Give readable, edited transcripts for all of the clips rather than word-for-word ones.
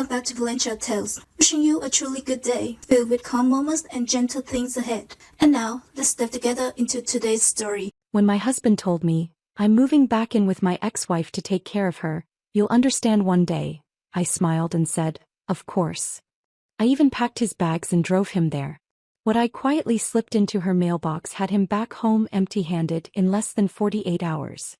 welcome back to Valentra Tales. Wishing you a truly good day, filled with calm moments and gentle things ahead. And now, let's step together into today's story. When my husband told me, "I'm moving back in with my ex-wife to take care of her, you'll understand one day," I smiled and said, "Of course." I even packed his bags and drove him there. What I quietly slipped into her mailbox had him back home empty-handed in less than 48 hours.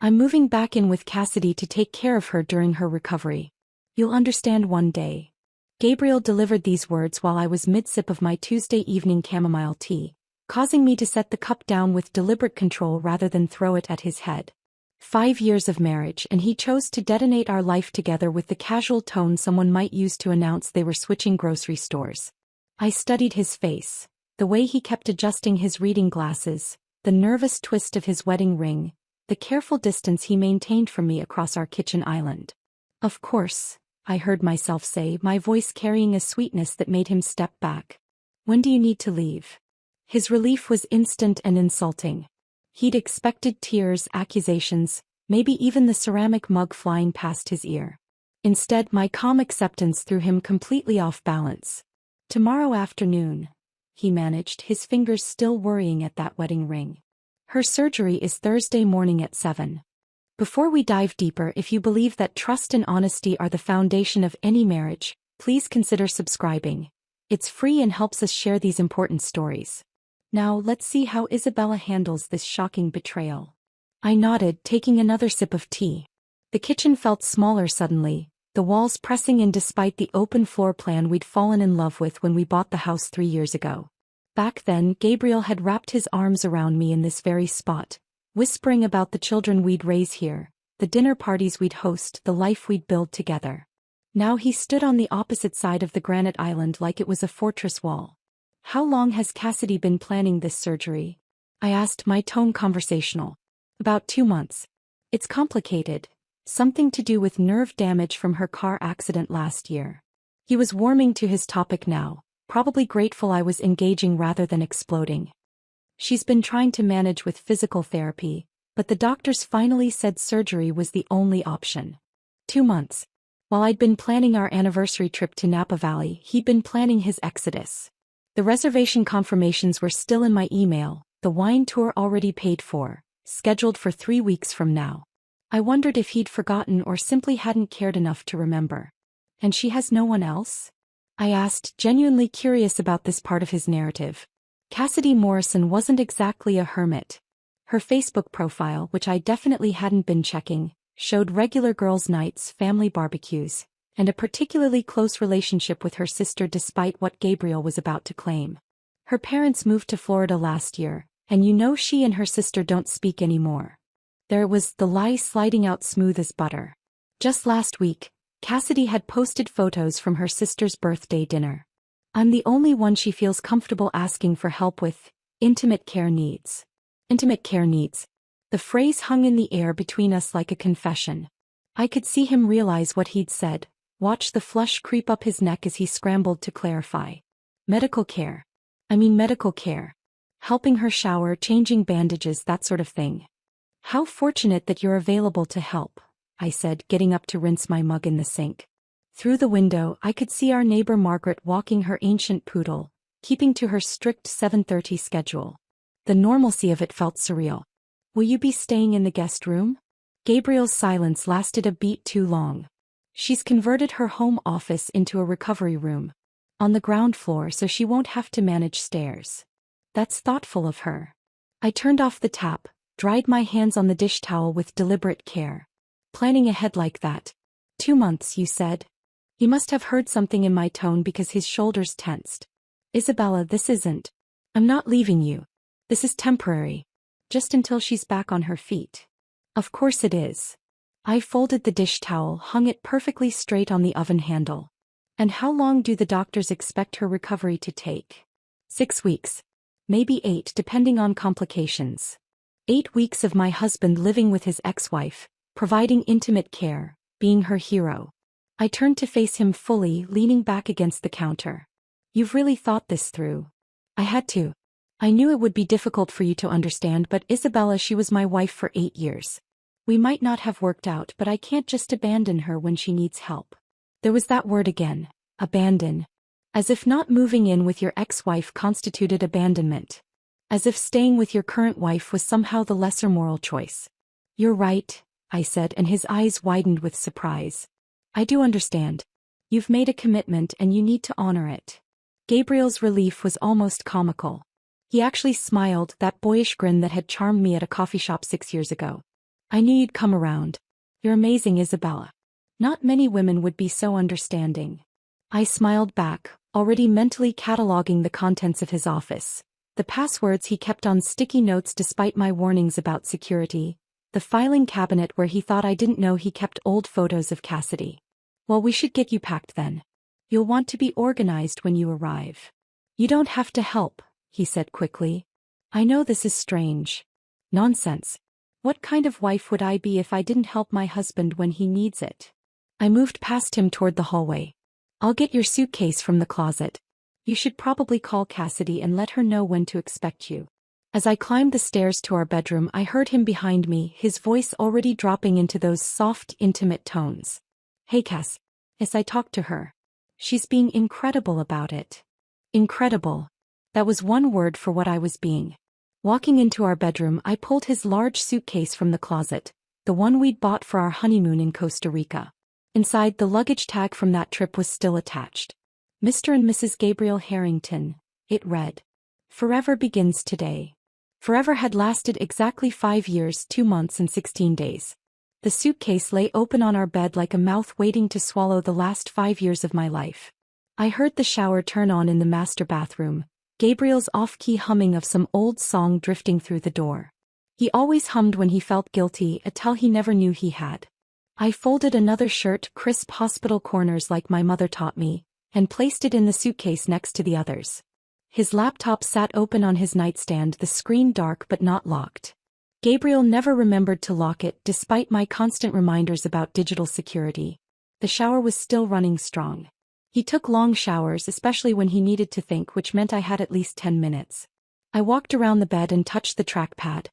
"I'm moving back in with Cassidy to take care of her during her recovery. You'll understand one day." Gabriel delivered these words while I was mid-sip of my Tuesday evening chamomile tea, causing me to set the cup down with deliberate control rather than throw it at his head. 5 years of marriage, and he chose to detonate our life together with the casual tone someone might use to announce they were switching grocery stores. I studied his face, the way he kept adjusting his reading glasses, the nervous twist of his wedding ring, the careful distance he maintained from me across our kitchen island. "Of course," I heard myself say, my voice carrying a sweetness that made him step back. "When do you need to leave?" His relief was instant and insulting. He'd expected tears, accusations, maybe even the ceramic mug flying past his ear. Instead, my calm acceptance threw him completely off balance. "Tomorrow afternoon," he managed, his fingers still worrying at that wedding ring. "Her surgery is Thursday morning at 7. Before we dive deeper, if you believe that trust and honesty are the foundation of any marriage, please consider subscribing. It's free and helps us share these important stories. Now let's see how Isabella handles this shocking betrayal." I nodded, taking another sip of tea. The kitchen felt smaller suddenly, the walls pressing in despite the open floor plan we'd fallen in love with when we bought the house 3 years ago. Back then, Gabriel had wrapped his arms around me in this very spot, whispering about the children we'd raise here, the dinner parties we'd host, the life we'd build together. Now he stood on the opposite side of the granite island like it was a fortress wall. "How long has Cassidy been planning this surgery?" I asked, my tone conversational. "About 2 months. It's complicated. Something to do with nerve damage from her car accident last year." He was warming to his topic now, probably grateful I was engaging rather than exploding. "She's been trying to manage with physical therapy, but the doctors finally said surgery was the only option." 2 months. While I'd been planning our anniversary trip to Napa Valley, he'd been planning his exodus. The reservation confirmations were still in my email, the wine tour already paid for, scheduled for 3 weeks from now. I wondered if he'd forgotten or simply hadn't cared enough to remember. "And she has no one else?" I asked, genuinely curious about this part of his narrative. Cassidy Morrison wasn't exactly a hermit. Her Facebook profile, which I definitely hadn't been checking, showed regular girls' nights, family barbecues, and a particularly close relationship with her sister despite what Gabriel was about to claim. Her parents moved to Florida last year, and you know she and her sister don't speak anymore. There was the lie sliding out smooth as butter. Just last week, Cassidy had posted photos from her sister's birthday dinner. "I'm the only one she feels comfortable asking for help with intimate care needs." Intimate care needs. The phrase hung in the air between us like a confession. I could see him realize what he'd said, watch the flush creep up his neck as he scrambled to clarify. "Medical care. I mean medical care. Helping her shower, changing bandages, that sort of thing." "How fortunate that you're available to help," I said, getting up to rinse my mug in the sink. Through the window, I could see our neighbor Margaret walking her ancient poodle, keeping to her strict 7:30 schedule. The normalcy of it felt surreal. "Will you be staying in the guest room?" Gabriel's silence lasted a beat too long. "She's converted her home office into a recovery room. On the ground floor so she won't have to manage stairs." "That's thoughtful of her." I turned off the tap, dried my hands on the dish towel with deliberate care. "Planning ahead like that. 2 months, you said?" He must have heard something in my tone because his shoulders tensed. "Isabella, this isn't. I'm not leaving you. This is temporary. Just until she's back on her feet." "Of course it is." I folded the dish towel, hung it perfectly straight on the oven handle. "And how long do the doctors expect her recovery to take?" 6 weeks. Maybe 8 depending on complications. 8 weeks of my husband living with his ex-wife, providing intimate care, being her hero. I turned to face him fully, leaning back against the counter. "You've really thought this through." "I had to. I knew it would be difficult for you to understand, but Isabella, she was my wife for 8 years. We might not have worked out, but I can't just abandon her when she needs help. There was that word again, abandon. As if not moving in with your ex-wife constituted abandonment. As if staying with your current wife was somehow the lesser moral choice. You're right, I said, and his eyes widened with surprise. I do understand. You've made a commitment and you need to honor it. Gabriel's relief was almost comical. He actually smiled, that boyish grin that had charmed me at a coffee shop 6 years ago. I knew you'd come around. You're amazing, Isabella. Not many women would be so understanding. I smiled back, already mentally cataloging the contents of his office. The passwords he kept on sticky notes despite my warnings about security. The filing cabinet where he thought I didn't know he kept old photos of Cassidy. Well, we should get you packed then. You'll want to be organized when you arrive. You don't have to help, he said quickly. I know this is strange. Nonsense. What kind of wife would I be if I didn't help my husband when he needs it? I moved past him toward the hallway. I'll get your suitcase from the closet. You should probably call Cassidy and let her know when to expect you. As I climbed the stairs to our bedroom, I heard him behind me, his voice already dropping into those soft, intimate tones. Hey Cass. As I talked to her. She's being incredible about it. Incredible. That was one word for what I was being. Walking into our bedroom, I pulled his large suitcase from the closet, the one we'd bought for our honeymoon in Costa Rica. Inside, the luggage tag from that trip was still attached. Mr. and Mrs. Gabriel Harrington, it read. Forever begins today. Forever had lasted exactly 5 years, 2 months and 16 days. The suitcase lay open on our bed like a mouth waiting to swallow the last 5 years of my life. I heard the shower turn on in the master bathroom, Gabriel's off-key humming of some old song drifting through the door. He always hummed when he felt guilty, a tell he never knew he had. I folded another shirt, crisp hospital corners like my mother taught me, and placed it in the suitcase next to the others. His laptop sat open on his nightstand, the screen dark but not locked. Gabriel never remembered to lock it despite my constant reminders about digital security. The shower was still running strong. He took long showers, especially when he needed to think, which meant I had at least 10 minutes. I walked around the bed and touched the trackpad.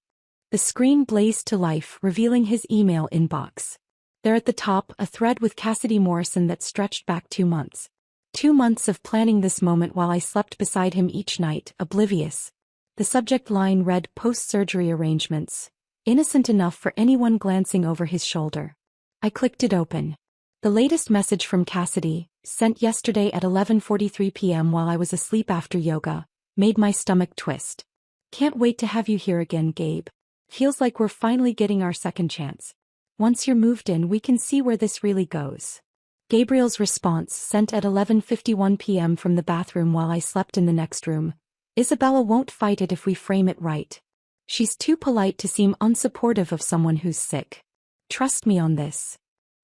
The screen blazed to life, revealing his email inbox. There at the top, a thread with Cassidy Morrison that stretched back 2 months. 2 months of planning this moment while I slept beside him each night, oblivious. The subject line read post-surgery arrangements, innocent enough for anyone glancing over his shoulder. I clicked it open. The latest message from Cassidy, sent yesterday at 11:43 p.m. while I was asleep after yoga, made my stomach twist. Can't wait to have you here again, Gabe. Feels like we're finally getting our second chance. Once you're moved in, we can see where this really goes. Gabriel's response, sent at 11:51 p.m. from the bathroom while I slept in the next room. Isabella won't fight it if we frame it right. She's too polite to seem unsupportive of someone who's sick. Trust me on this.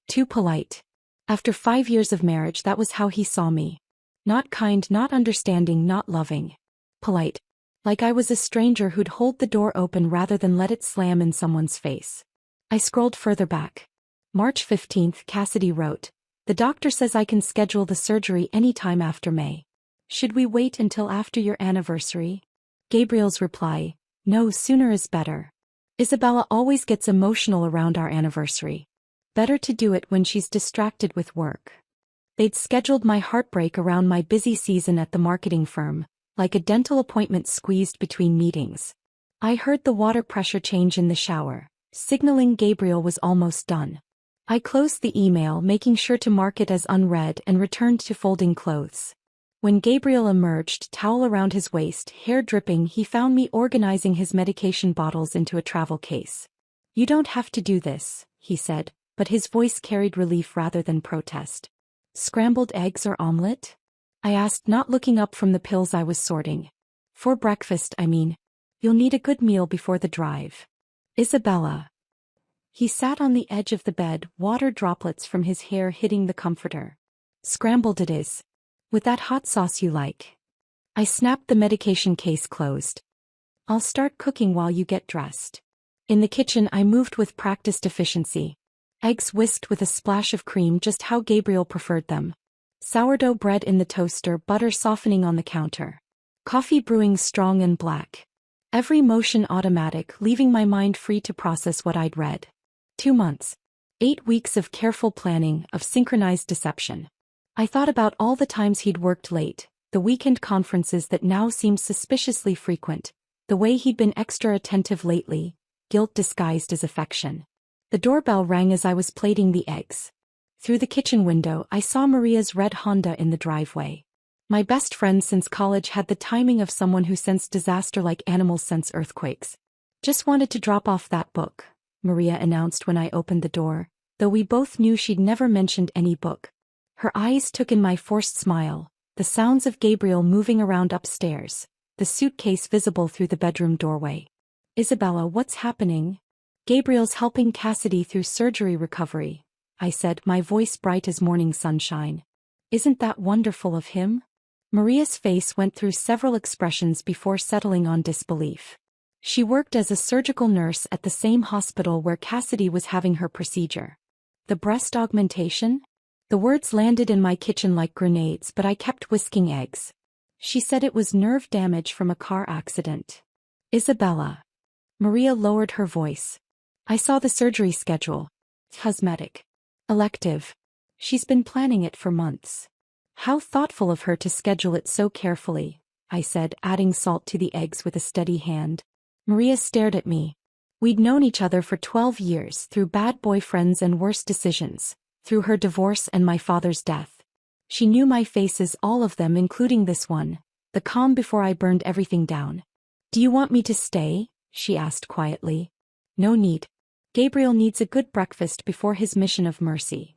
Too polite. After 5 years of marriage, that was how he saw me. Not kind, not understanding, not loving. Polite. Like I was a stranger who'd hold the door open rather than let it slam in someone's face. I scrolled further back. March 15th, Cassidy wrote, "The doctor says I can schedule the surgery anytime after May. Should we wait until after your anniversary?" Gabriel's reply, "No, sooner is better. Isabella always gets emotional around our anniversary. Better to do it when she's distracted with work." They'd scheduled my heartbreak around my busy season at the marketing firm, like a dental appointment squeezed between meetings. I heard the water pressure change in the shower, signaling Gabriel was almost done. I closed the email, making sure to mark it as unread, and returned to folding clothes. When Gabriel emerged, towel around his waist, hair dripping, he found me organizing his medication bottles into a travel case. "You don't have to do this," he said, but his voice carried relief rather than protest. "Scrambled eggs or omelet?" I asked, not looking up from the pills I was sorting. "For breakfast, I mean. You'll need a good meal before the drive." "Isabella." He sat on the edge of the bed, water droplets from his hair hitting the comforter. "Scrambled it is. With that hot sauce you like." I snapped the medication case closed. "I'll start cooking while you get dressed." In the kitchen, I moved with practiced efficiency. Eggs whisked with a splash of cream, just how Gabriel preferred them. Sourdough bread in the toaster, butter softening on the counter. Coffee brewing strong and black. Every motion automatic, leaving my mind free to process what I'd read. 2 months. 8 weeks of careful planning, of synchronized deception. I thought about all the times he'd worked late, the weekend conferences that now seemed suspiciously frequent, the way he'd been extra attentive lately, guilt disguised as affection. The doorbell rang as I was plating the eggs. Through the kitchen window I saw Maria's red Honda in the driveway. My best friend since college had the timing of someone who sensed disaster like animals sense earthquakes. "Just wanted to drop off that book," Maria announced when I opened the door, though we both knew she'd never mentioned any book. Her eyes took in my forced smile, the sounds of Gabriel moving around upstairs, the suitcase visible through the bedroom doorway. "Isabella, what's happening?" "Gabriel's helping Cassidy through surgery recovery," I said, my voice bright as morning sunshine. "Isn't that wonderful of him?" Maria's face went through several expressions before settling on disbelief. She worked as a surgical nurse at the same hospital where Cassidy was having her procedure. "The breast augmentation?" The words landed in my kitchen like grenades, but I kept whisking eggs. "She said it was nerve damage from a car accident." "Isabella." Maria lowered her voice. "I saw the surgery schedule. Cosmetic. Elective. She's been planning it for months." "How thoughtful of her to schedule it so carefully," I said, adding salt to the eggs with a steady hand. Maria stared at me. We'd known each other for 12 years, through bad boyfriends and worse decisions, through her divorce and my father's death. She knew my faces, all of them, including this one, the calm before I burned everything down. "Do you want me to stay?" she asked quietly. "No need. Gabriel needs a good breakfast before his mission of mercy."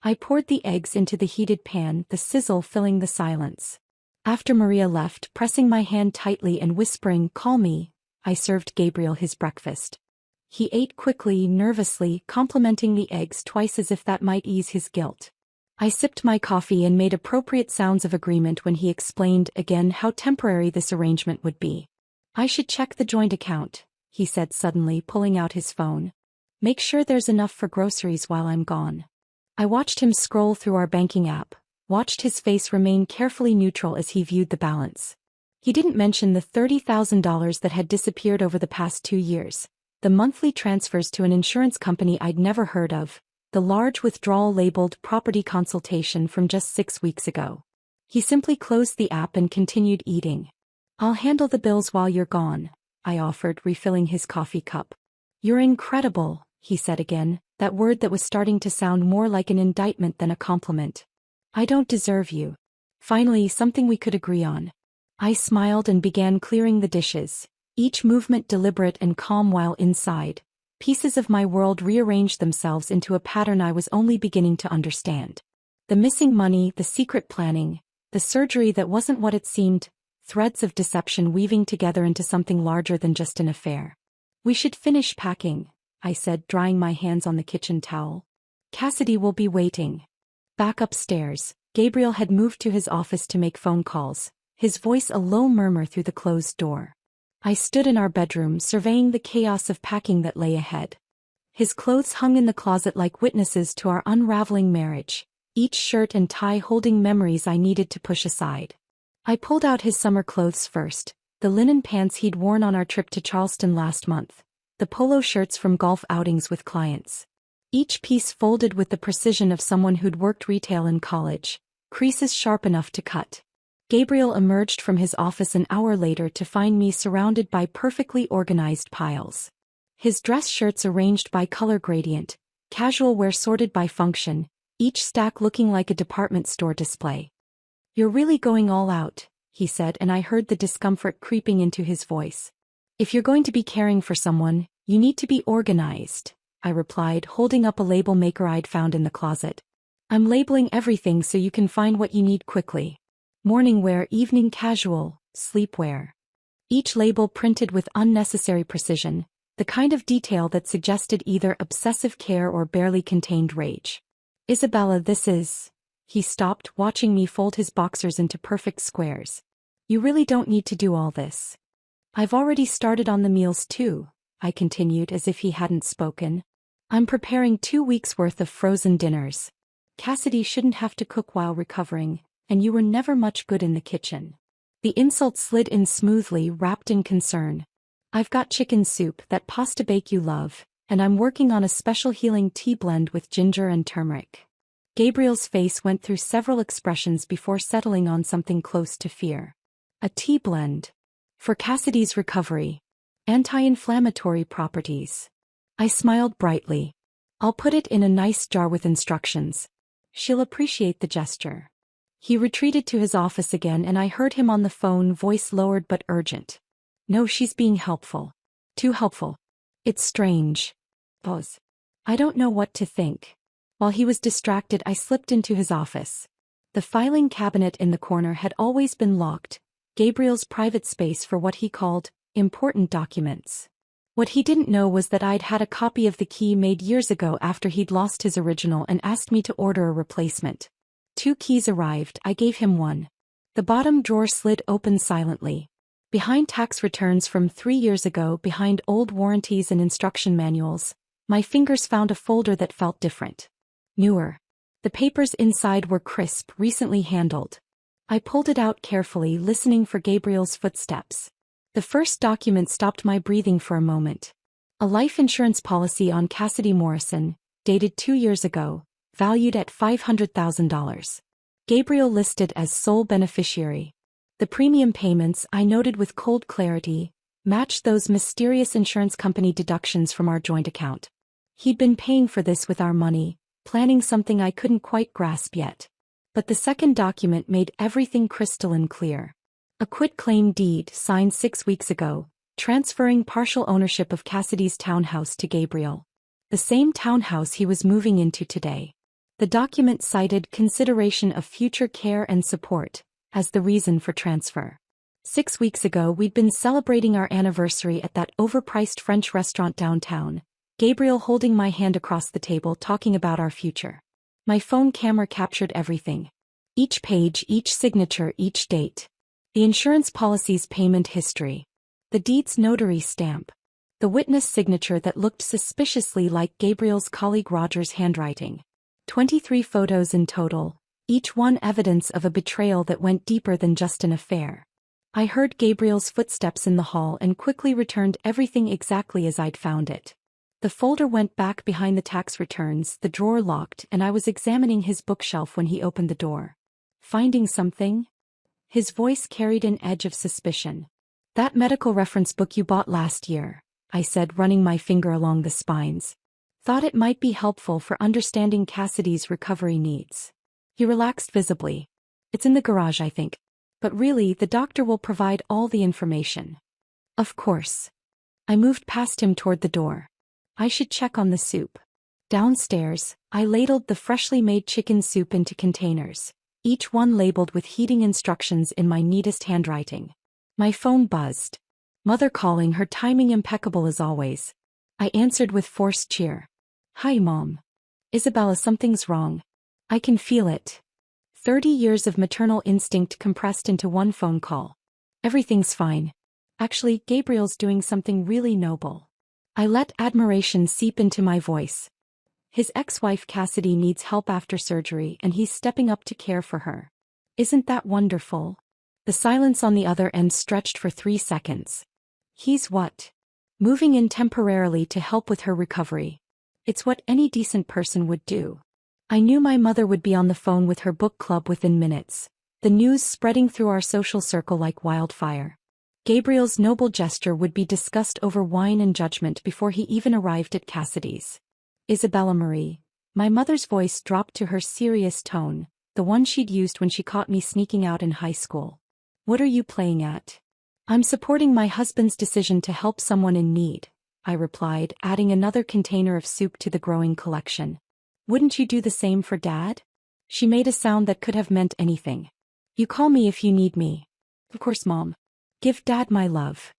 I poured the eggs into the heated pan, the sizzle filling the silence. After Maria left, pressing my hand tightly and whispering, "Call me," I served Gabriel his breakfast. He ate quickly, nervously, complimenting the eggs twice as if that might ease his guilt. I sipped my coffee and made appropriate sounds of agreement when he explained again how temporary this arrangement would be. "I should check the joint account," he said suddenly, pulling out his phone. "Make sure there's enough for groceries while I'm gone." I watched him scroll through our banking app, watched his face remain carefully neutral as he viewed the balance. He didn't mention the $30,000 that had disappeared over the past 2 years, the monthly transfers to an insurance company I'd never heard of, the large withdrawal labeled property consultation from just 6 weeks ago. He simply closed the app and continued eating. "I'll handle the bills while you're gone," I offered, refilling his coffee cup. "You're incredible," he said again, that word that was starting to sound more like an indictment than a compliment. "I don't deserve you." Finally, something we could agree on. I smiled and began clearing the dishes, each movement deliberate and calm while inside. Pieces of my world rearranged themselves into a pattern I was only beginning to understand. The missing money, the secret planning, the surgery that wasn't what it seemed, threads of deception weaving together into something larger than just an affair. "We should finish packing," I said, drying my hands on the kitchen towel. "Cassidy will be waiting." Back upstairs, Gabriel had moved to his office to make phone calls, his voice a low murmur through the closed door. I stood in our bedroom, surveying the chaos of packing that lay ahead. His clothes hung in the closet like witnesses to our unraveling marriage, each shirt and tie holding memories I needed to push aside. I pulled out his summer clothes first, the linen pants he'd worn on our trip to Charleston last month, the polo shirts from golf outings with clients. Each piece folded with the precision of someone who'd worked retail in college, creases sharp enough to cut. Gabriel emerged from his office an hour later to find me surrounded by perfectly organized piles. His dress shirts arranged by color gradient, casual wear sorted by function, each stack looking like a department store display. "You're really going all out," he said, and I heard the discomfort creeping into his voice. "If you're going to be caring for someone, you need to be organized," I replied, holding up a label maker I'd found in the closet. "I'm labeling everything so you can find what you need quickly. Morning wear, evening casual, sleepwear." Each label printed with unnecessary precision, the kind of detail that suggested either obsessive care or barely contained rage. "Isabella, this is..." He stopped, watching me fold his boxers into perfect squares. "You really don't need to do all this." "I've already started on the meals too," I continued as if he hadn't spoken. "I'm preparing 2 weeks' worth of frozen dinners. Cassidy shouldn't have to cook while recovering, and you were never much good in the kitchen." The insult slid in smoothly, wrapped in concern. "I've got chicken soup, that pasta bake you love, And I'm working on a special healing tea blend with ginger and turmeric. Gabriel's face went through several expressions before settling on something close to fear. A tea blend. For Cassidy's recovery. Anti-inflammatory properties. I smiled brightly. I'll put it in a nice jar with instructions. She'll appreciate the gesture. He retreated to his office again and I heard him on the phone, voice lowered but urgent. No, she's being helpful. Too helpful. It's strange. Pause. I don't know what to think. While he was distracted, I slipped into his office. The filing cabinet in the corner had always been locked, Gabriel's private space for what he called important documents. What he didn't know was that I'd had a copy of the key made years ago after he'd lost his original and asked me to order a replacement. 2 keys arrived, I gave him one. The bottom drawer slid open silently. Behind tax returns from 3 years ago, behind old warranties and instruction manuals, my fingers found a folder that felt different. Newer. The papers inside were crisp, recently handled. I pulled it out carefully, listening for Gabriel's footsteps. The first document stopped my breathing for a moment. A life insurance policy on Cassidy Morrison, dated 2 years ago, valued at $500,000. Gabriel listed as sole beneficiary. The premium payments, I noted with cold clarity, matched those mysterious insurance company deductions from our joint account. He'd been paying for this with our money, planning something I couldn't quite grasp yet. But the second document made everything crystalline clear. A quitclaim deed signed 6 weeks ago, transferring partial ownership of Cassidy's townhouse to Gabriel. The same townhouse he was moving into today. The document cited consideration of future care and support as the reason for transfer. 6 weeks ago we'd been celebrating our anniversary at that overpriced French restaurant downtown, Gabriel holding my hand across the table talking about our future. My phone camera captured everything. Each page, each signature, each date. The insurance policy's payment history. The deed's notary stamp. The witness signature that looked suspiciously like Gabriel's colleague Roger's handwriting. 23 photos in total, each one evidence of a betrayal that went deeper than just an affair. I heard Gabriel's footsteps in the hall and quickly returned everything exactly as I'd found it. The folder went back behind the tax returns, the drawer locked, and I was examining his bookshelf when he opened the door. Finding something? His voice carried an edge of suspicion. That medical reference book you bought last year, I said, running my finger along the spines. Thought it might be helpful for understanding Cassidy's recovery needs. He relaxed visibly. It's in the garage, I think. But really, the doctor will provide all the information. Of course. I moved past him toward the door. I should check on the soup. Downstairs, I ladled the freshly made chicken soup into containers, each one labeled with heating instructions in my neatest handwriting. My phone buzzed. Mother calling, her timing impeccable as always. I answered with forced cheer. Hi, Mom. Isabella, something's wrong. I can feel it. 30 years of maternal instinct compressed into one phone call. Everything's fine. Actually, Gabriel's doing something really noble. I let admiration seep into my voice. His ex-wife Cassidy needs help after surgery and he's stepping up to care for her. Isn't that wonderful? The silence on the other end stretched for 3 seconds. He's what? Moving in temporarily to help with her recovery. It's what any decent person would do. I knew my mother would be on the phone with her book club within minutes, the news spreading through our social circle like wildfire. Gabriel's noble gesture would be discussed over wine and judgment before he even arrived at Cassidy's. Isabella Marie. My mother's voice dropped to her serious tone, the one she'd used when she caught me sneaking out in high school. What are you playing at? I'm supporting my husband's decision to help someone in need, I replied, adding another container of soup to the growing collection. Wouldn't you do the same for Dad? She made a sound that could have meant anything. You call me if you need me. Of course, Mom. Give Dad my love.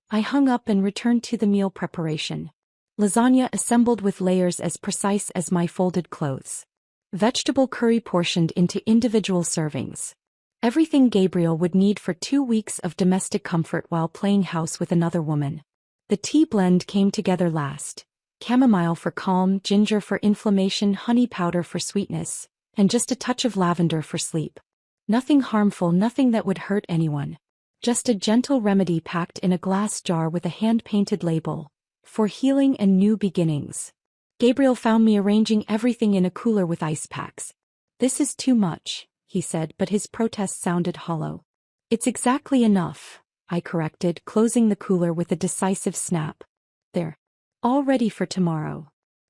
I hung up and returned to the meal preparation. Lasagna assembled with layers as precise as my folded clothes. Vegetable curry portioned into individual servings. Everything Gabriel would need for 2 weeks of domestic comfort while playing house with another woman. The tea blend came together last. Chamomile for calm, ginger for inflammation, honey powder for sweetness, and just a touch of lavender for sleep. Nothing harmful, nothing that would hurt anyone. Just a gentle remedy packed in a glass jar with a hand-painted label, For healing and new beginnings. Gabriel found me arranging everything in a cooler with ice packs. This is too much, he said, but his protest sounded hollow. It's exactly enough, I corrected, closing the cooler with a decisive snap. There. All ready for tomorrow.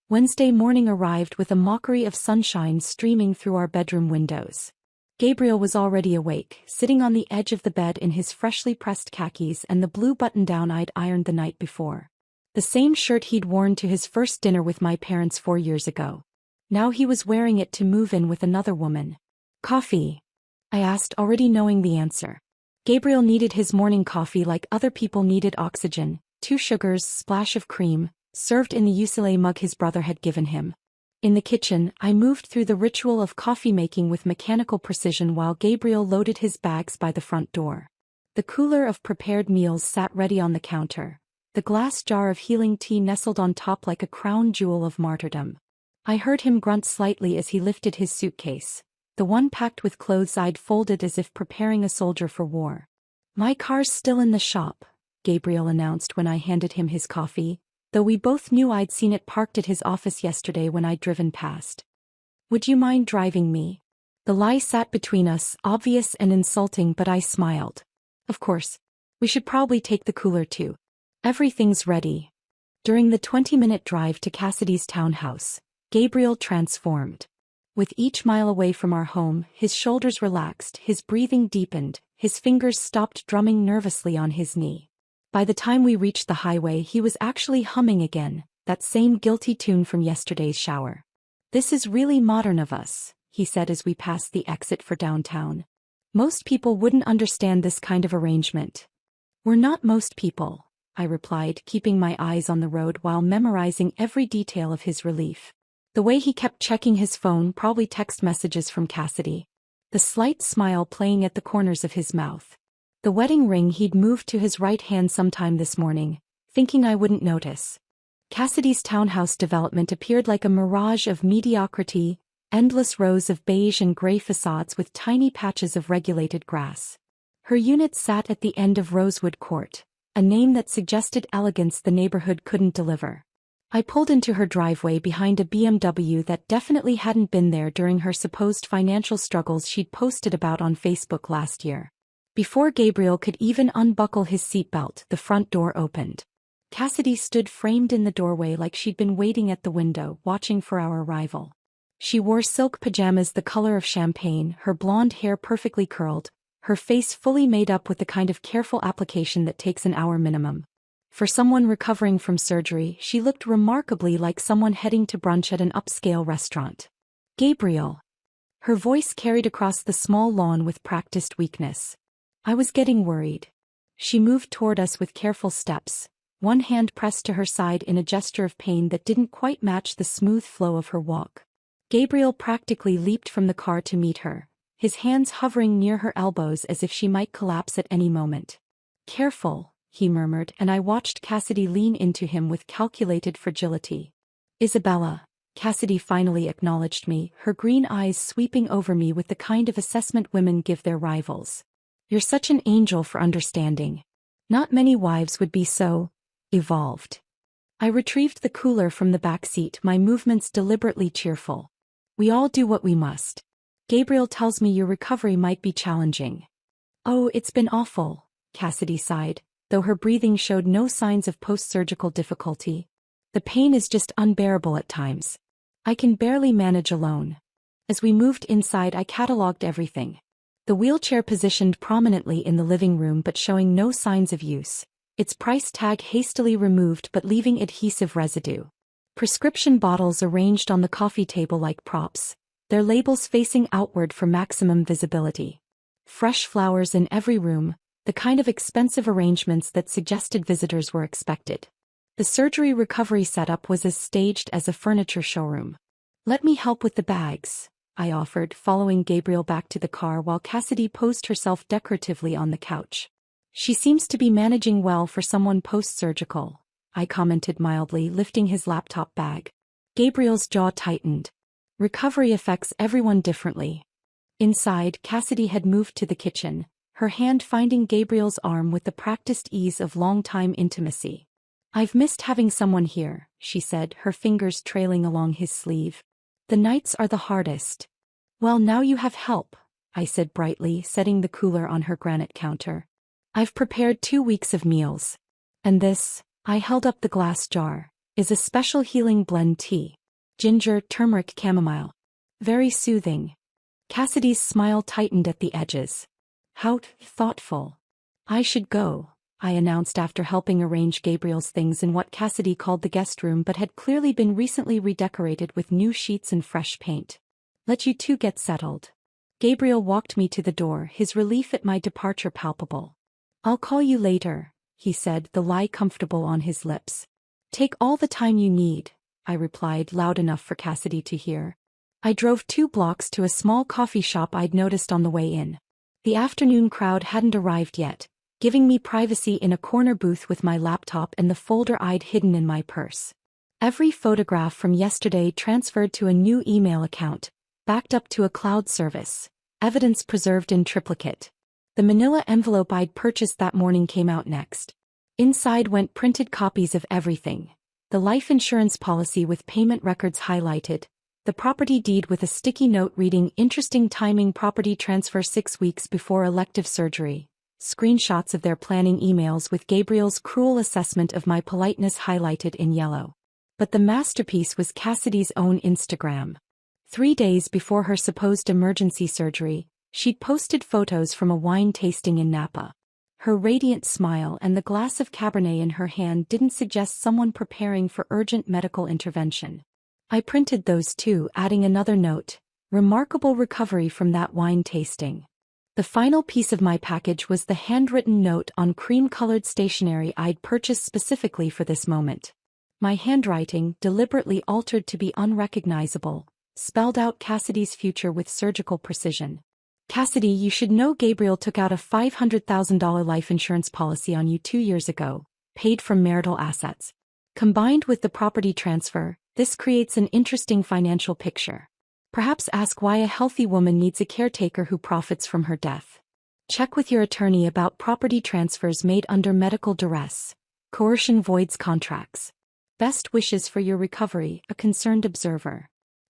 Wednesday morning arrived with a mockery of sunshine streaming through our bedroom windows. Gabriel was already awake, sitting on the edge of the bed in his freshly pressed khakis and the blue button-down I'd ironed the night before. The same shirt he'd worn to his first dinner with my parents 4 years ago. Now he was wearing it to move in with another woman. Coffee? I asked, already knowing the answer. Gabriel needed his morning coffee like other people needed oxygen, 2 sugars, splash of cream, served in the ukulele mug his brother had given him. In the kitchen, I moved through the ritual of coffee making with mechanical precision while Gabriel loaded his bags by the front door. The cooler of prepared meals sat ready on the counter, the glass jar of healing tea nestled on top like a crown jewel of martyrdom. I heard him grunt slightly as he lifted his suitcase, the one packed with clothes I'd folded as if preparing a soldier for war. My car's still in the shop, Gabriel announced when I handed him his coffee, though we both knew I'd seen it parked at his office yesterday when I'd driven past. Would you mind driving me? The lie sat between us, obvious and insulting, but I smiled. Of course. We should probably take the cooler too. Everything's ready. During the 20-minute drive to Cassidy's townhouse, Gabriel transformed. With each mile away from our home, his shoulders relaxed, his breathing deepened, his fingers stopped drumming nervously on his knee. By the time we reached the highway, he was actually humming again, that same guilty tune from yesterday's shower. This is really modern of us, he said as we passed the exit for downtown. Most people wouldn't understand this kind of arrangement. We're not most people, I replied, keeping my eyes on the road while memorizing every detail of his relief. The way he kept checking his phone, probably text messages from Cassidy. The slight smile playing at the corners of his mouth. The wedding ring he'd moved to his right hand sometime this morning, thinking I wouldn't notice. Cassidy's townhouse development appeared like a mirage of mediocrity, endless rows of beige and gray facades with tiny patches of regulated grass. Her unit sat at the end of Rosewood Court, a name that suggested elegance the neighborhood couldn't deliver. I pulled into her driveway behind a BMW that definitely hadn't been there during her supposed financial struggles she'd posted about on Facebook last year. Before Gabriel could even unbuckle his seatbelt, the front door opened. Cassidy stood framed in the doorway like she'd been waiting at the window, watching for our arrival. She wore silk pajamas the color of champagne, her blonde hair perfectly curled, her face fully made up with the kind of careful application that takes an hour minimum. For someone recovering from surgery, she looked remarkably like someone heading to brunch at an upscale restaurant. Gabriel. Her voice carried across the small lawn with practiced weakness. I was getting worried. She moved toward us with careful steps, one hand pressed to her side in a gesture of pain that didn't quite match the smooth flow of her walk. Gabriel practically leaped from the car to meet her, his hands hovering near her elbows as if she might collapse at any moment. Careful, he murmured, and I watched Cassidy lean into him with calculated fragility. Isabella, Cassidy finally acknowledged me, her green eyes sweeping over me with the kind of assessment women give their rivals. You're such an angel for understanding. Not many wives would be so evolved. I retrieved the cooler from the back seat, my movements deliberately cheerful. We all do what we must. Gabriel tells me your recovery might be challenging. Oh, it's been awful, Cassidy sighed, though her breathing showed no signs of post-surgical difficulty. The pain is just unbearable at times. I can barely manage alone. As we moved inside, I catalogued everything. The wheelchair positioned prominently in the living room but showing no signs of use, its price tag hastily removed but leaving adhesive residue. Prescription bottles arranged on the coffee table like props, their labels facing outward for maximum visibility. Fresh flowers in every room, the kind of expensive arrangements that suggested visitors were expected. The surgery recovery setup was as staged as a furniture showroom. Let me help with the bags, I offered, following Gabriel back to the car while Cassidy posed herself decoratively on the couch. She seems to be managing well for someone post-surgical, I commented mildly, lifting his laptop bag. Gabriel's jaw tightened. Recovery affects everyone differently. Inside, Cassidy had moved to the kitchen, her hand finding Gabriel's arm with the practiced ease of long-time intimacy. I've missed having someone here, she said, her fingers trailing along his sleeve. The nights are the hardest. Well, now you have help, I said brightly, setting the cooler on her granite counter. I've prepared 2 weeks of meals. And this, I held up the glass jar, is a special healing blend tea. Ginger, turmeric, chamomile. Very soothing. Cassidy's smile tightened at the edges. How thoughtful. I should go, I announced after helping arrange Gabriel's things in what Cassidy called the guest room but had clearly been recently redecorated with new sheets and fresh paint. Let you two get settled. Gabriel walked me to the door, his relief at my departure palpable. I'll call you later, he said, the lie comfortable on his lips. Take all the time you need, I replied, loud enough for Cassidy to hear. I drove 2 blocks to a small coffee shop I'd noticed on the way in. The afternoon crowd hadn't arrived yet, giving me privacy in a corner booth with my laptop and the folder I'd hidden in my purse. Every photograph from yesterday transferred to a new email account, backed up to a cloud service, evidence preserved in triplicate. The manila envelope I'd purchased that morning came out next. Inside went printed copies of everything. The life insurance policy with payment records highlighted, the property deed with a sticky note reading interesting timing, property transfer 6 weeks before elective surgery, screenshots of their planning emails with Gabriel's cruel assessment of my politeness highlighted in yellow. But the masterpiece was Cassidy's own Instagram. 3 days before her supposed emergency surgery, she'd posted photos from a wine tasting in Napa. Her radiant smile and the glass of Cabernet in her hand didn't suggest someone preparing for urgent medical intervention. I printed those too, adding another note, remarkable recovery from that wine tasting. The final piece of my package was the handwritten note on cream-colored stationery I'd purchased specifically for this moment. My handwriting, deliberately altered to be unrecognizable, spelled out Cassidy's future with surgical precision. Cassidy, you should know Gabriel took out a $500,000 life insurance policy on you 2 years ago, paid from marital assets. Combined with the property transfer, this creates an interesting financial picture. Perhaps ask why a healthy woman needs a caretaker who profits from her death. Check with your attorney about property transfers made under medical duress. Coercion voids contracts. Best wishes for your recovery, a concerned observer.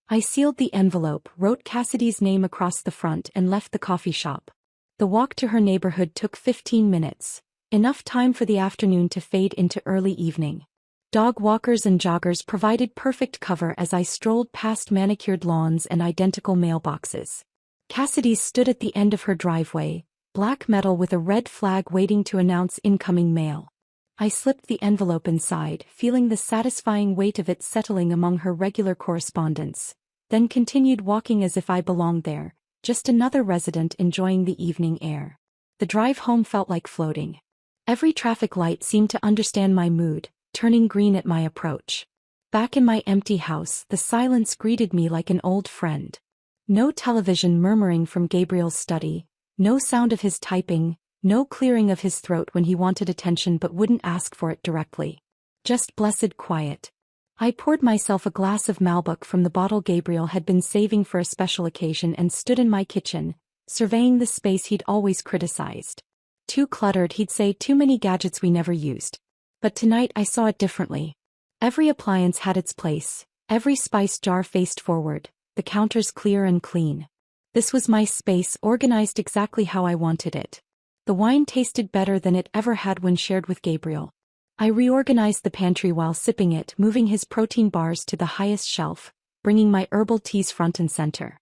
I sealed the envelope, wrote Cassidy's name across the front and left the coffee shop. The walk to her neighborhood took 15 minutes, enough time for the afternoon to fade into early evening. Dog walkers and joggers provided perfect cover as I strolled past manicured lawns and identical mailboxes. Cassidy stood at the end of her driveway, black metal with a red flag waiting to announce incoming mail. I slipped the envelope inside, feeling the satisfying weight of it settling among her regular correspondence, then continued walking as if I belonged there, just another resident enjoying the evening air. The drive home felt like floating. Every traffic light seemed to understand my mood, turning green at my approach. Back in my empty house, the silence greeted me like an old friend. No television murmuring from Gabriel's study, no sound of his typing, no clearing of his throat when he wanted attention but wouldn't ask for it directly. Just blessed quiet. I poured myself a glass of Malbec from the bottle Gabriel had been saving for a special occasion and stood in my kitchen, surveying the space he'd always criticized. Too cluttered, he'd say, too many gadgets we never used. But tonight I saw it differently. Every appliance had its place, every spice jar faced forward, the counters clear and clean. This was my space, organized exactly how I wanted it. The wine tasted better than it ever had when shared with Gabriel. I reorganized the pantry while sipping it, moving his protein bars to the highest shelf, bringing my herbal teas front and center.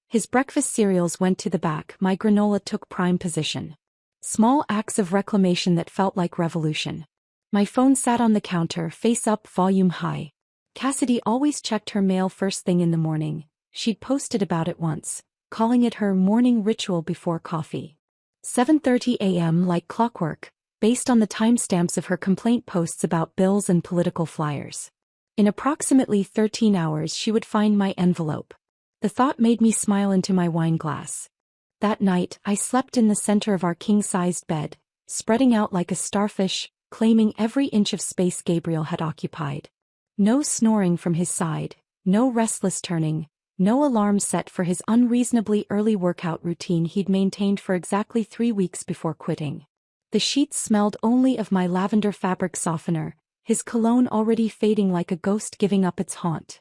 His breakfast cereals went to the back, my granola took prime position. Small acts of reclamation that felt like revolution. My phone sat on the counter, face up, volume high. Cassidy always checked her mail first thing in the morning. She'd posted about it once, calling it her morning ritual before coffee. 7:30 a.m. like clockwork, based on the timestamps of her complaint posts about bills and political flyers. In approximately 13 hours she would find my envelope. The thought made me smile into my wine glass. That night, I slept in the center of our king-sized bed, spreading out like a starfish, claiming every inch of space Gabriel had occupied. No snoring from his side, no restless turning, no alarm set for his unreasonably early workout routine he'd maintained for exactly 3 weeks before quitting. The sheets smelled only of my lavender fabric softener, his cologne already fading like a ghost giving up its haunt.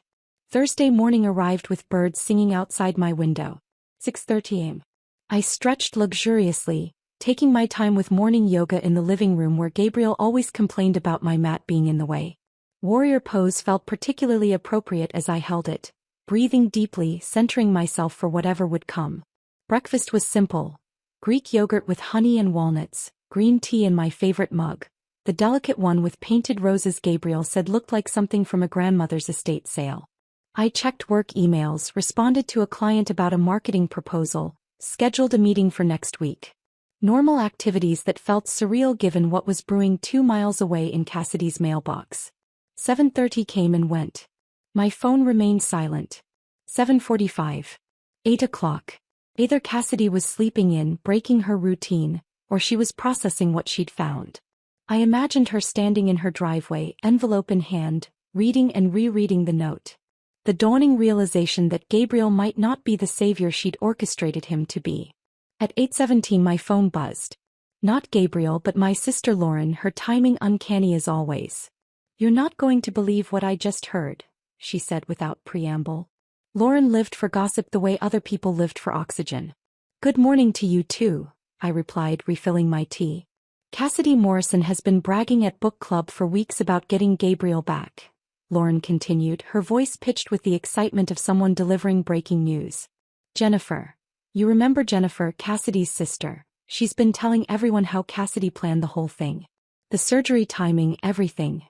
Thursday morning arrived with birds singing outside my window. 6:30 a.m. I stretched luxuriously, taking my time with morning yoga in the living room where Gabriel always complained about my mat being in the way. Warrior pose felt particularly appropriate as I held it, breathing deeply, centering myself for whatever would come. Breakfast was simple. Greek yogurt with honey and walnuts, green tea in my favorite mug. The delicate one with painted roses Gabriel said looked like something from a grandmother's estate sale. I checked work emails, responded to a client about a marketing proposal, scheduled a meeting for next week. Normal activities that felt surreal given what was brewing 2 miles away in Cassidy's mailbox. 7:30 came and went. My phone remained silent. 7:45. 8 o'clock. Either Cassidy was sleeping in, breaking her routine, or she was processing what she'd found. I imagined her standing in her driveway, envelope in hand, reading and rereading the note. The dawning realization that Gabriel might not be the savior she'd orchestrated him to be. At 8:17 my phone buzzed. Not Gabriel but my sister Lauren, her timing uncanny as always. "You're not going to believe what I just heard," she said without preamble. Lauren lived for gossip the way other people lived for oxygen. "Good morning to you too," I replied, refilling my tea. "Cassidy Morrison has been bragging at book club for weeks about getting Gabriel back," Lauren continued, her voice pitched with the excitement of someone delivering breaking news. "Jennifer. You remember Jennifer, Cassidy's sister. She's been telling everyone how Cassidy planned the whole thing. The surgery timing, everything."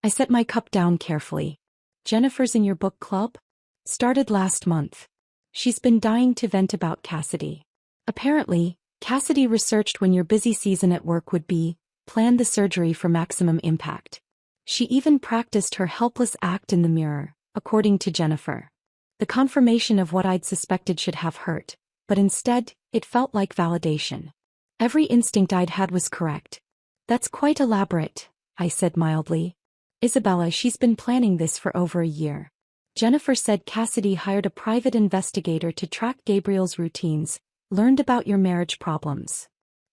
I set my cup down carefully. "Jennifer's in your book club?" "Started last month. She's been dying to vent about Cassidy. Apparently, Cassidy researched when your busy season at work would be, planned the surgery for maximum impact. She even practiced her helpless act in the mirror, according to Jennifer. The confirmation of what I'd suspected should have hurt, but instead, it felt like validation. Every instinct I'd had was correct. "That's quite elaborate," I said mildly. "Isabella, she's been planning this for over a year. Jennifer said Cassidy hired a private investigator to track Gabriel's routines, learned about your marriage problems."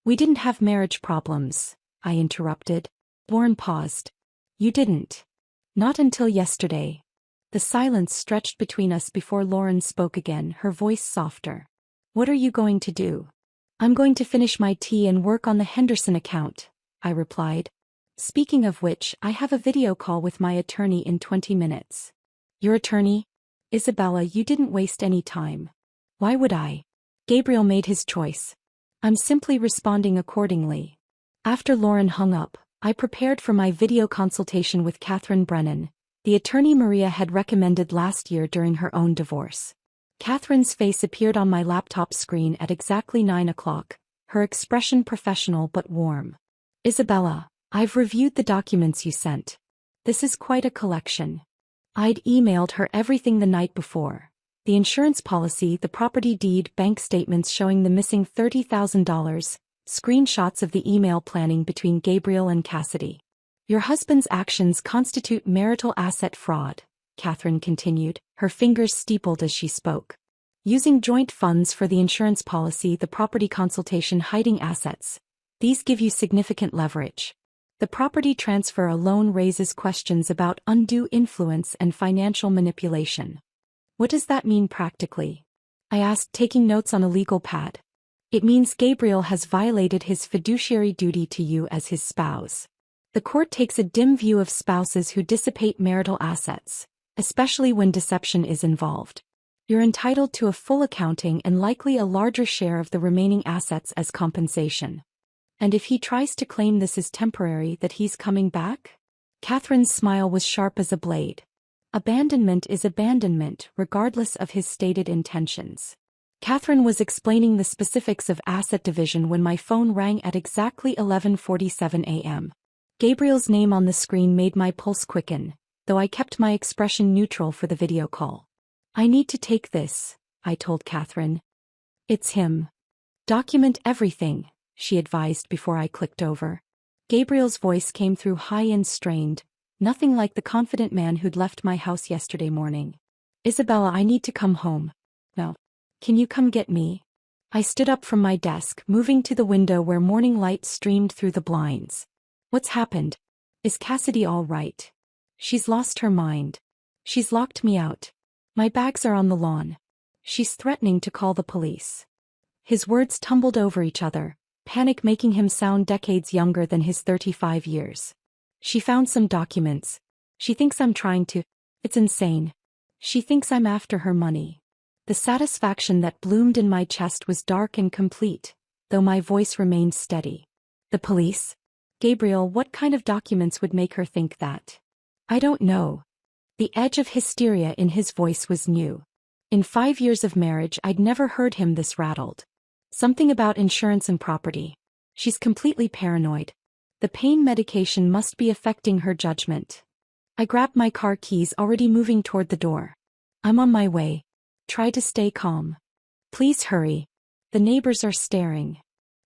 "We didn't have marriage problems," I interrupted. Lauren paused. "You didn't?" "Not until yesterday." The silence stretched between us before Lauren spoke again, her voice softer. "What are you going to do?" "I'm going to finish my tea and work on the Henderson account," I replied. "Speaking of which, I have a video call with my attorney in 20 minutes. "Your attorney?" "Isabella, you didn't waste any time." "Why would I?" "Gabriel made his choice. I'm simply responding accordingly." After Lauren hung up, I prepared for my video consultation with Catherine Brennan, the attorney Maria had recommended last year during her own divorce. Catherine's face appeared on my laptop screen at exactly 9 o'clock, her expression professional but warm. "Isabella, I've reviewed the documents you sent. This is quite a collection." I'd emailed her everything the night before. The insurance policy, the property deed, bank statements showing the missing $30,000, screenshots of the email planning between Gabriel and Cassidy. "Your husband's actions constitute marital asset fraud," Catherine continued, her fingers steepled as she spoke. "Using joint funds for the insurance policy, the property consultation, hiding assets. These give you significant leverage. The property transfer alone raises questions about undue influence and financial manipulation." "What does that mean practically?" I asked, taking notes on a legal pad. "It means Gabriel has violated his fiduciary duty to you as his spouse. The court takes a dim view of spouses who dissipate marital assets, especially when deception is involved. You're entitled to a full accounting and likely a larger share of the remaining assets as compensation. And if he tries to claim this is temporary, that he's coming back?" Catherine's smile was sharp as a blade. "Abandonment is abandonment, regardless of his stated intentions." Catherine was explaining the specifics of asset division when my phone rang at exactly 11:47 a.m. Gabriel's name on the screen made my pulse quicken, though I kept my expression neutral for the video call. "I need to take this," I told Catherine. "It's him. Document everything," she advised before I clicked over. Gabriel's voice came through high and strained, nothing like the confident man who'd left my house yesterday morning. "Isabella, I need to come home." "No. Can you come get me?" I stood up from my desk, moving to the window where morning light streamed through the blinds. "What's happened?" Is Cassidy all right? She's lost her mind. She's locked me out. My bags are on the lawn. She's threatening to call the police. His words tumbled over each other, panic making him sound decades younger than his 35 years. She found some documents. She thinks I'm trying to. It's insane. She thinks I'm after her money. The satisfaction that bloomed in my chest was dark and complete, though my voice remained steady. The police? Gabriel, what kind of documents would make her think that? I don't know. The edge of hysteria in his voice was new. In 5 years of marriage I'd never heard him this rattled. Something about insurance and property. She's completely paranoid. The pain medication must be affecting her judgment. I grabbed my car keys, already moving toward the door. I'm on my way. Try to stay calm. Please hurry. The neighbors are staring.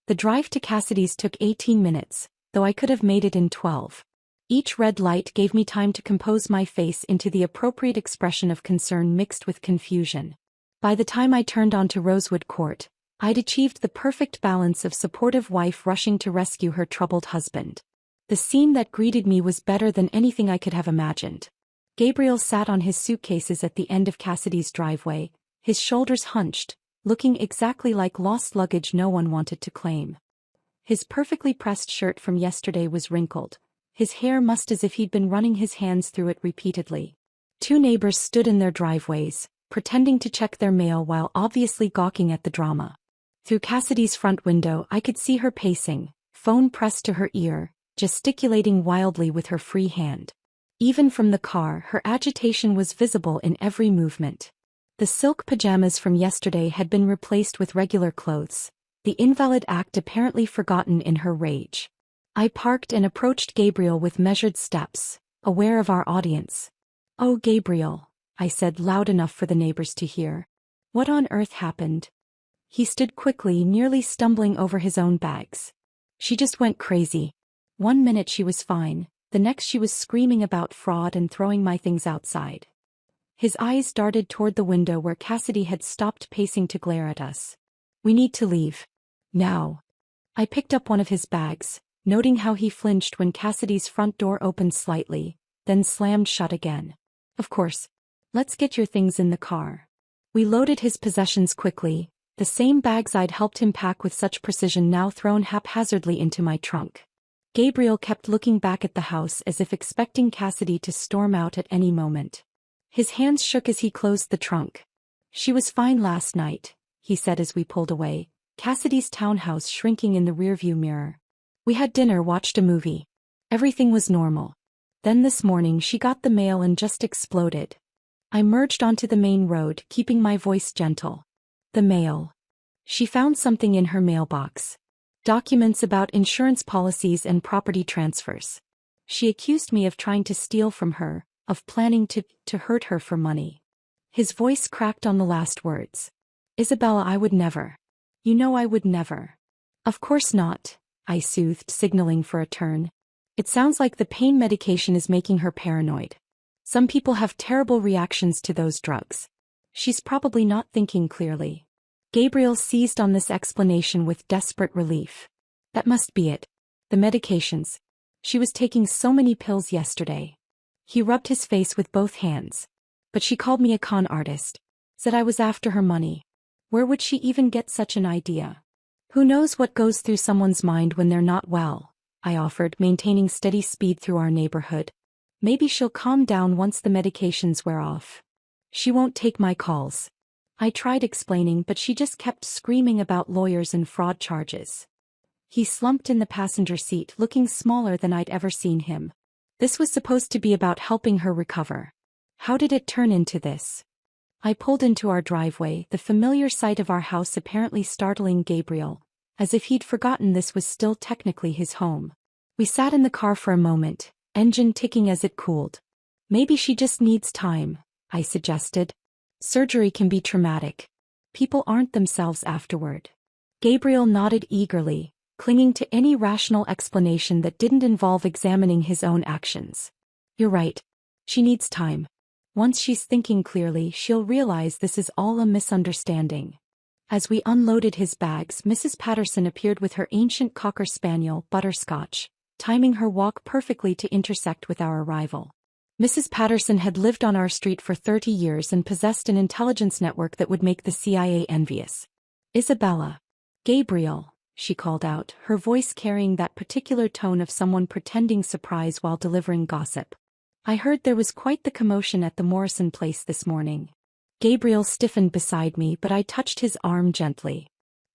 The drive to Cassidy's took 18 minutes, though I could have made it in 12. Each red light gave me time to compose my face into the appropriate expression of concern mixed with confusion. By the time I turned onto Rosewood Court, I'd achieved the perfect balance of supportive wife rushing to rescue her troubled husband. The scene that greeted me was better than anything I could have imagined. Gabriel sat on his suitcases at the end of Cassidy's driveway, his shoulders hunched, looking exactly like lost luggage no one wanted to claim. His perfectly pressed shirt from yesterday was wrinkled, his hair mussed as if he'd been running his hands through it repeatedly. 2 neighbors stood in their driveways, pretending to check their mail while obviously gawking at the drama. Through Cassidy's front window I could see her pacing, phone pressed to her ear, gesticulating wildly with her free hand. Even from the car her agitation was visible in every movement. The silk pajamas from yesterday had been replaced with regular clothes, the invalid act apparently forgotten in her rage. I parked and approached Gabriel with measured steps, aware of our audience. "Oh, Gabriel," I said loud enough for the neighbors to hear. "What on earth happened?" He stood quickly, nearly stumbling over his own bags. "She just went crazy. 1 minute she was fine, the next she was screaming about fraud and throwing my things outside." His eyes darted toward the window where Cassidy had stopped pacing to glare at us. "We need to leave. Now." I picked up one of his bags, noting how he flinched when Cassidy's front door opened slightly, then slammed shut again. "Of course. Let's get your things in the car." We loaded his possessions quickly, the same bags I'd helped him pack with such precision now thrown haphazardly into my trunk. Gabriel kept looking back at the house as if expecting Cassidy to storm out at any moment. His hands shook as he closed the trunk. "She was fine last night," he said as we pulled away, Cassidy's townhouse shrinking in the rearview mirror. "We had dinner, watched a movie. Everything was normal. Then this morning she got the mail and just exploded." I merged onto the main road, keeping my voice gentle. "The mail. She found something in her mailbox. Documents about insurance policies and property transfers. She accused me of trying to steal from her, of planning to hurt her for money." His voice cracked on the last words. "Isabella, I would never. You know I would never." "Of course not," I soothed, signaling for a turn. "It sounds like the pain medication is making her paranoid. Some people have terrible reactions to those drugs. She's probably not thinking clearly." Gabriel seized on this explanation with desperate relief. "That must be it. The medications. She was taking so many pills yesterday." He rubbed his face with both hands. "But she called me a con artist. Said I was after her money. Where would she even get such an idea?" "Who knows what goes through someone's mind when they're not well," I offered, maintaining steady speed through our neighborhood. "Maybe she'll calm down once the medications wear off." "She won't take my calls." I tried explaining, but she just kept screaming about lawyers and fraud charges. He slumped in the passenger seat, looking smaller than I'd ever seen him. This was supposed to be about helping her recover. How did it turn into this? I pulled into our driveway, the familiar sight of our house apparently startling Gabriel, as if he'd forgotten this was still technically his home. We sat in the car for a moment, engine ticking as it cooled. "Maybe she just needs time," I suggested. "Surgery can be traumatic. People aren't themselves afterward." Gabriel nodded eagerly, clinging to any rational explanation that didn't involve examining his own actions. "You're right. She needs time. Once she's thinking clearly, she'll realize this is all a misunderstanding." As we unloaded his bags, Mrs. Patterson appeared with her ancient Cocker Spaniel, Butterscotch, timing her walk perfectly to intersect with our arrival. Mrs. Patterson had lived on our street for 30 years and possessed an intelligence network that would make the CIA envious. "Isabella." "Gabriel," she called out, her voice carrying that particular tone of someone pretending surprise while delivering gossip. "I heard there was quite the commotion at the Morrison place this morning." Gabriel stiffened beside me, but I touched his arm gently.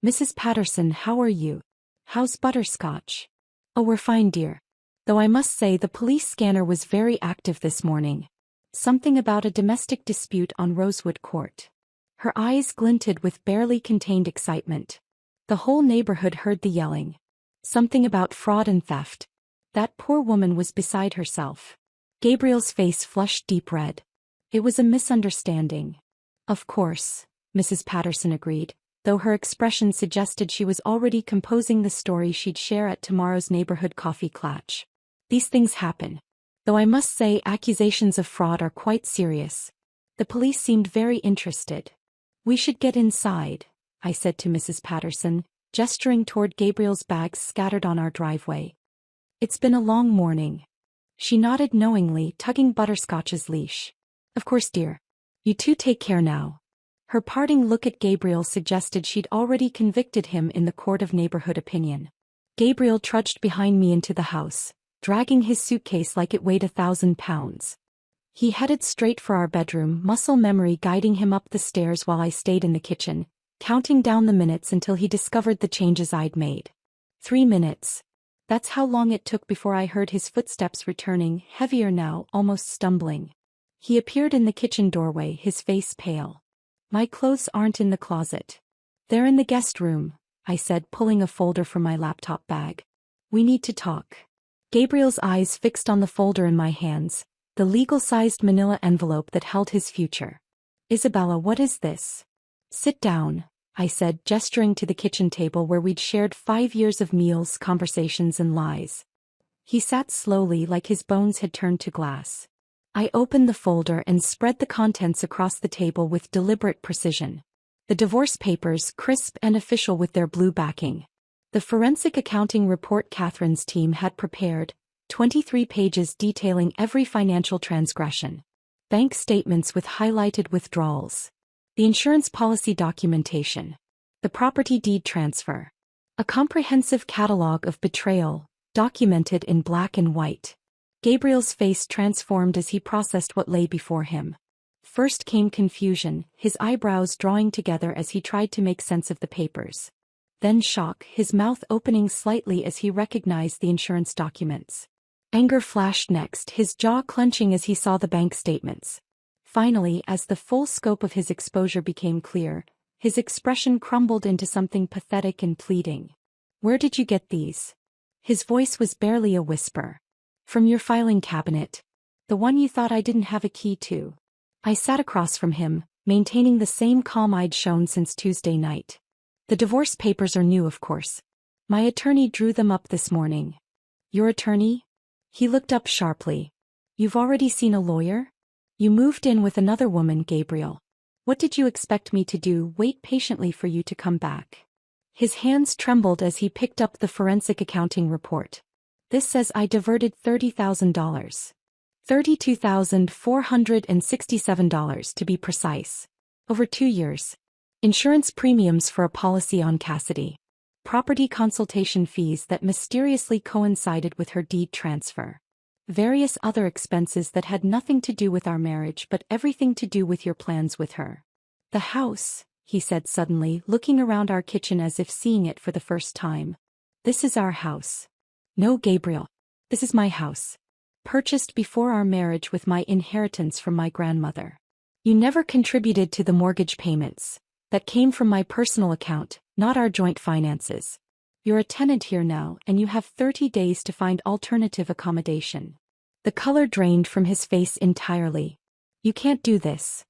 "Mrs. Patterson, how are you? How's Butterscotch?" "Oh, we're fine, dear. Though I must say the police scanner was very active this morning. Something about a domestic dispute on Rosewood Court." Her eyes glinted with barely contained excitement. "The whole neighborhood heard the yelling. Something about fraud and theft. That poor woman was beside herself." Gabriel's face flushed deep red. "It was a misunderstanding." "Of course," Mrs. Patterson agreed, though her expression suggested she was already composing the story she'd share at tomorrow's neighborhood coffee clatch. "These things happen. Though I must say accusations of fraud are quite serious." The police seemed very interested. "We should get inside," I said to Mrs. Patterson, gesturing toward Gabriel's bags scattered on our driveway. "It's been a long morning." She nodded knowingly, tugging Butterscotch's leash. "Of course, dear. You two take care now." Her parting look at Gabriel suggested she'd already convicted him in the court of neighborhood opinion. Gabriel trudged behind me into the house, dragging his suitcase like it weighed 1,000 pounds. He headed straight for our bedroom, muscle memory guiding him up the stairs while I stayed in the kitchen, counting down the minutes until he discovered the changes I'd made. 3 minutes. That's how long it took before I heard his footsteps returning, heavier now, almost stumbling. He appeared in the kitchen doorway, his face pale. "My clothes aren't in the closet. They're in the guest room," I said, pulling a folder from my laptop bag. "We need to talk." Gabriel's eyes fixed on the folder in my hands, the legal-sized manila envelope that held his future. "Isabella, what is this?" "Sit down," I said, gesturing to the kitchen table where we'd shared 5 years of meals, conversations, and lies. He sat slowly, like his bones had turned to glass. I opened the folder and spread the contents across the table with deliberate precision. The divorce papers, crisp and official with their blue backing. The forensic accounting report Catherine's team had prepared, 23 pages detailing every financial transgression. Bank statements with highlighted withdrawals. The insurance policy documentation. The property deed transfer. A comprehensive catalog of betrayal, documented in black and white. Gabriel's face transformed as he processed what lay before him. First came confusion, his eyebrows drawing together as he tried to make sense of the papers. Then shock, his mouth opening slightly as he recognized the insurance documents. Anger flashed next, his jaw clenching as he saw the bank statements. Finally, as the full scope of his exposure became clear, his expression crumbled into something pathetic and pleading. "Where did you get these?" His voice was barely a whisper. "From your filing cabinet. The one you thought I didn't have a key to." I sat across from him, maintaining the same calm I'd shown since Tuesday night. "The divorce papers are new, of course. My attorney drew them up this morning." "Your attorney?" He looked up sharply. "You've already seen a lawyer? You moved in with another woman, Gabriel. What did you expect me to do, wait patiently for you to come back?" His hands trembled as he picked up the forensic accounting report. "This says I diverted $30,000. $32,467 to be precise. Over 2 years. Insurance premiums for a policy on Cassidy. Property consultation fees that mysteriously coincided with her deed transfer. Various other expenses that had nothing to do with our marriage but everything to do with your plans with her." "The house," he said suddenly, looking around our kitchen as if seeing it for the first time. "This is our house." "No, Gabriel. This is my house. Purchased before our marriage with my inheritance from my grandmother. You never contributed to the mortgage payments. That came from my personal account, not our joint finances. You're a tenant here now, and you have 30 days to find alternative accommodation." The color drained from his face entirely. "You can't do this."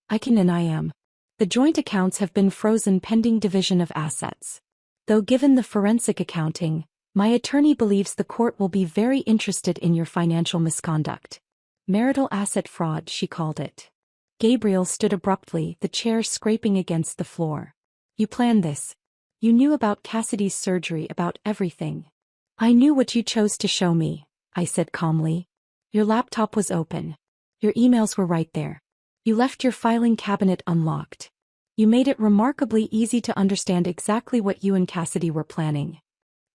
"I can, and I am. The joint accounts have been frozen pending division of assets. Though given the forensic accounting, my attorney believes the court will be very interested in your financial misconduct. Marital asset fraud, she called it." Gabriel stood abruptly, the chair scraping against the floor. "You planned this. You knew about Cassidy's surgery, about everything." I knew what you chose to show me, I said calmly. Your laptop was open. Your emails were right there. You left your filing cabinet unlocked. You made it remarkably easy to understand exactly what you and Cassidy were planning.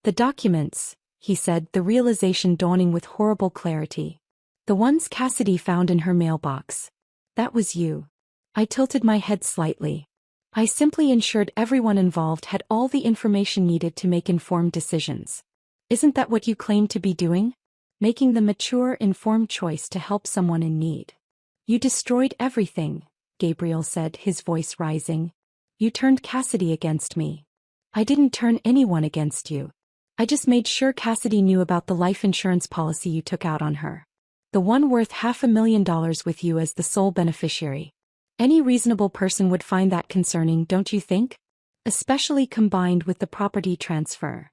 The documents, he said, the realization dawning with horrible clarity. The ones Cassidy found in her mailbox. That was you. I tilted my head slightly. I simply ensured everyone involved had all the information needed to make informed decisions. Isn't that what you claim to be doing? Making the mature, informed choice to help someone in need. You destroyed everything, Gabriel said, his voice rising. You turned Cassidy against me. I didn't turn anyone against you. I just made sure Cassidy knew about the life insurance policy you took out on her. The one worth $500,000 with you as the sole beneficiary. Any reasonable person would find that concerning, don't you think? Especially combined with the property transfer.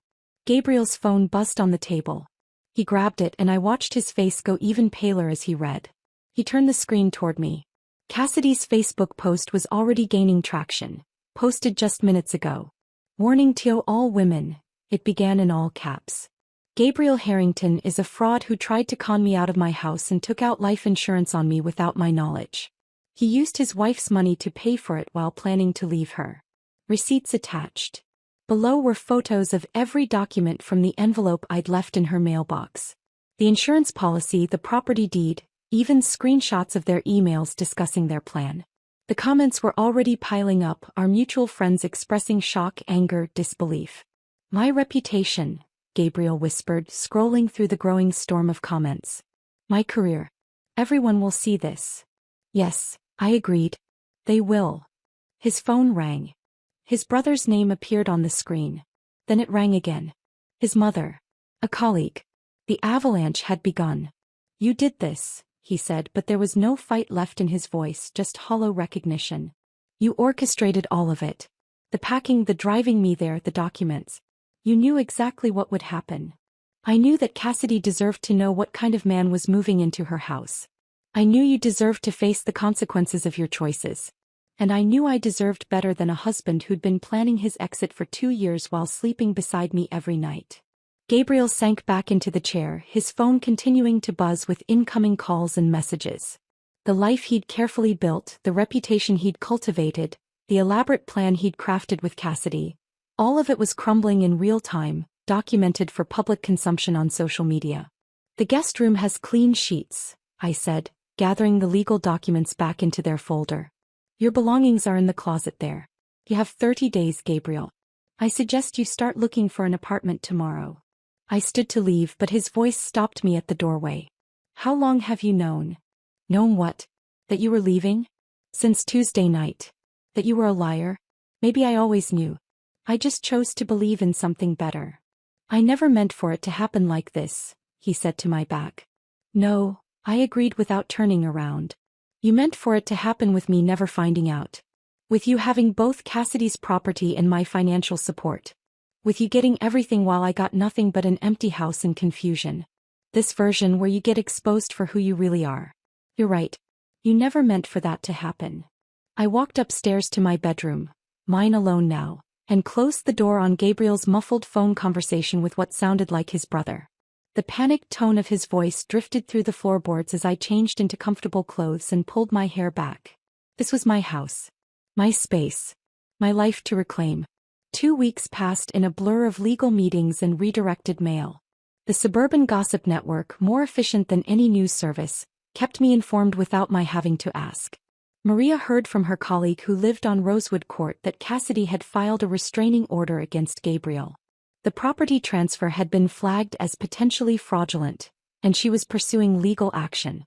Gabriel's phone buzzed on the table. He grabbed it and I watched his face go even paler as he read. He turned the screen toward me. Cassidy's Facebook post was already gaining traction, posted just minutes ago. Warning to all women, it began in all caps. Gabriel Harrington is a fraud who tried to con me out of my house and took out life insurance on me without my knowledge. He used his wife's money to pay for it while planning to leave her. Receipts attached. Below were photos of every document from the envelope I'd left in her mailbox. The insurance policy, the property deed, even screenshots of their emails discussing their plan. The comments were already piling up, our mutual friends expressing shock, anger, disbelief. My reputation, Gabriel whispered, scrolling through the growing storm of comments. My career. Everyone will see this. Yes, I agreed. They will. His phone rang. His brother's name appeared on the screen. Then it rang again. His mother. A colleague. The avalanche had begun. You did this, he said, but there was no fight left in his voice, just hollow recognition. You orchestrated all of it. The packing, the driving me there, the documents. You knew exactly what would happen. I knew that Cassidy deserved to know what kind of man was moving into her house. I knew you deserved to face the consequences of your choices. And I knew I deserved better than a husband who'd been planning his exit for 2 years while sleeping beside me every night. Gabriel sank back into the chair, his phone continuing to buzz with incoming calls and messages. The life he'd carefully built, the reputation he'd cultivated, the elaborate plan he'd crafted with Cassidy, all of it was crumbling in real time, documented for public consumption on social media. The guest room has clean sheets, I said, gathering the legal documents back into their folder. Your belongings are in the closet there. You have 30 days, Gabriel. I suggest you start looking for an apartment tomorrow. I stood to leave, but his voice stopped me at the doorway. How long have you known? Known what? That you were leaving? Since Tuesday night. That you were a liar? Maybe I always knew. I just chose to believe in something better. I never meant for it to happen like this, he said to my back. No, I agreed without turning around. You meant for it to happen with me never finding out. With you having both Cassidy's property and my financial support. With you getting everything while I got nothing but an empty house and confusion. This version where you get exposed for who you really are. You're right. You never meant for that to happen. I walked upstairs to my bedroom, mine alone now, and closed the door on Gabriel's muffled phone conversation with what sounded like his brother. The panicked tone of his voice drifted through the floorboards as I changed into comfortable clothes and pulled my hair back. This was my house. My space. My life to reclaim. 2 weeks passed in a blur of legal meetings and redirected mail. The suburban gossip network, more efficient than any news service, kept me informed without my having to ask. Maria heard from her colleague who lived on Rosewood Court that Cassidy had filed a restraining order against Gabriel. The property transfer had been flagged as potentially fraudulent, and she was pursuing legal action.